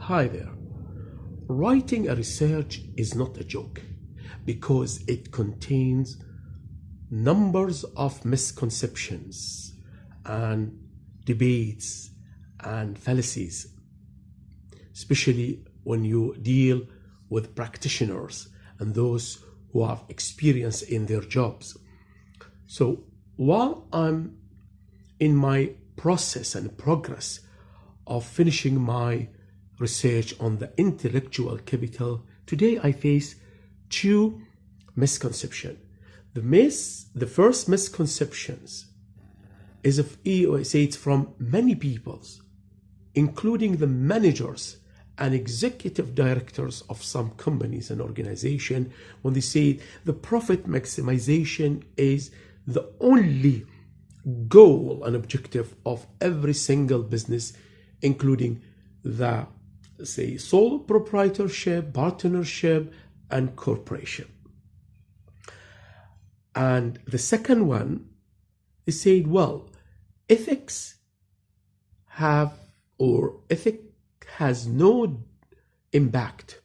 Hi there. Writing a research is not a joke because it contains numbers of misconceptions and debates and fallacies, especially when you deal with practitioners and those who have experience in their jobs. So while I'm in my process and progress of finishing my research on the intellectual capital, today I face two misconceptions. The first misconceptions is it's from many peoples, including the managers and executive directors of some companies and organizations, when they say the profit maximization is the only goal and objective of every single business, including the sole proprietorship, partnership, and corporation. And the second one is saying, well, ethics has no impact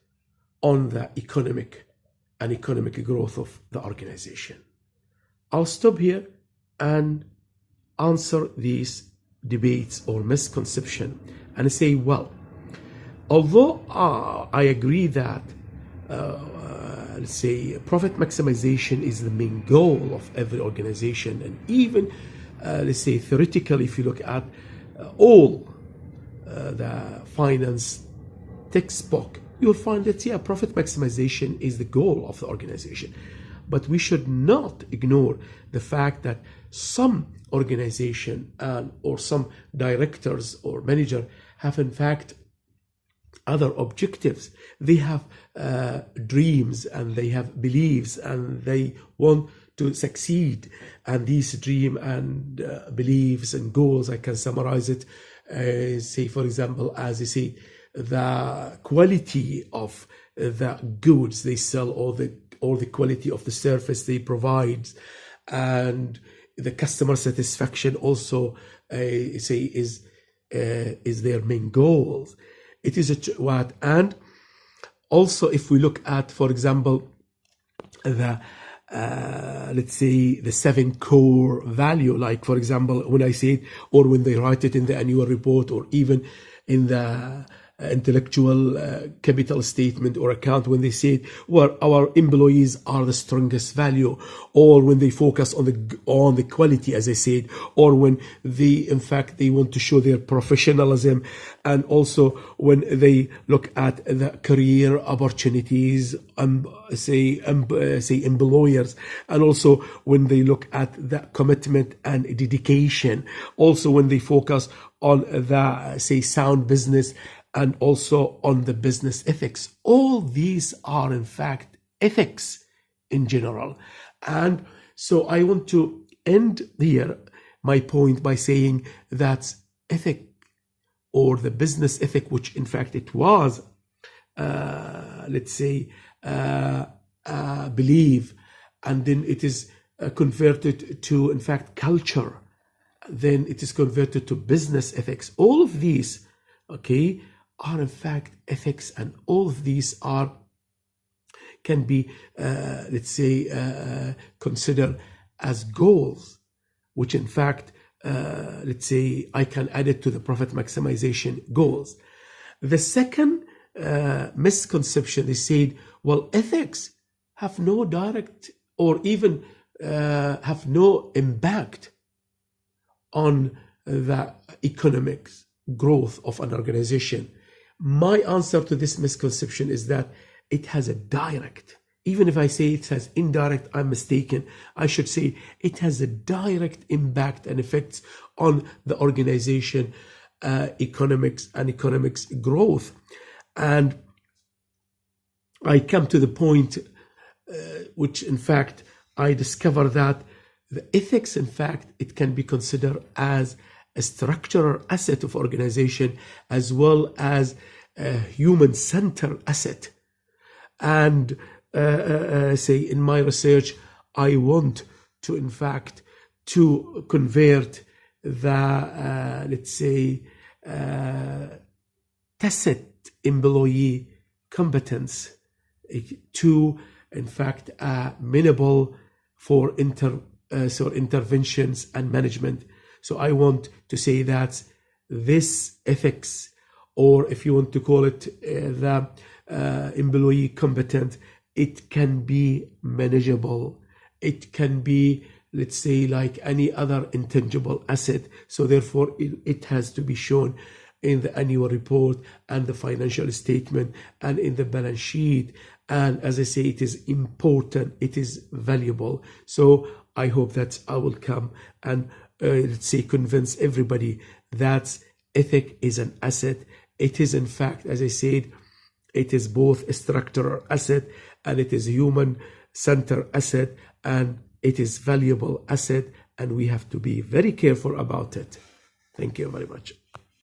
on the economic growth of the organization. I'll stop here and answer these debates or misconception and say, well, although I agree that profit maximization is the main goal of every organization, and even theoretically, if you look at all the finance textbook, you'll find that profit maximization is the goal of the organization. But we should not ignore the fact that some organization or some directors or manager have in fact other objectives. They have dreams and they have beliefs and they want to succeed. And these dreams and beliefs and goals, I can summarize it, say for example, as you say, the quality of the goods they sell, or the quality of the service they provide, and the customer satisfaction also is their main goals. It is and also if we look at, for example, the the 7 core value, like for example when I say it, or when they write it in the annual report, or even in the intellectual capital statement or account, when they say well, our employees are the strongest value, or when they focus on the quality, as I said, or when they want to show their professionalism, and also when they look at the career opportunities, employers, and also when they look at the commitment and dedication, also when they focus on the sound business, and also on the business ethics. All these are in fact ethics in general. And so I want to end here my point by saying that ethic, or the business ethic, which in fact it was, belief, and then it is converted to in fact culture, then it is converted to business ethics. All of these, are in fact ethics, and all of these can be considered as goals, which in fact I can add it to the profit maximization goals. The second misconception, they said, well, ethics have no direct or even have no impact on the economic growth of an organization. My answer to this misconception is that it has a direct, even if I say it has indirect, I'm mistaken. I should say it has a direct impact and effects on the organization, economics growth. And I come to the point which in fact I discover that the ethics, in fact, it can be considered as a structural asset of organization, as well as a human-centered asset. And in my research, I want to, in fact, to convert the, tacit employee competence to, in fact, amenable for interventions and management. So I want to say that this ethics, or if you want to call it the employee competent, it can be manageable. It can be, let's say, like any other intangible asset. So therefore, it has to be shown in the annual report and the financial statement and in the balance sheet. And as I say, it is important, it is valuable. So I hope that I will come and let's say convince everybody that ethic is an asset. It is, in fact, as I said, it is both a structural asset and it is a human-centered asset, and it is valuable asset, and we have to be very careful about it. Thank you very much.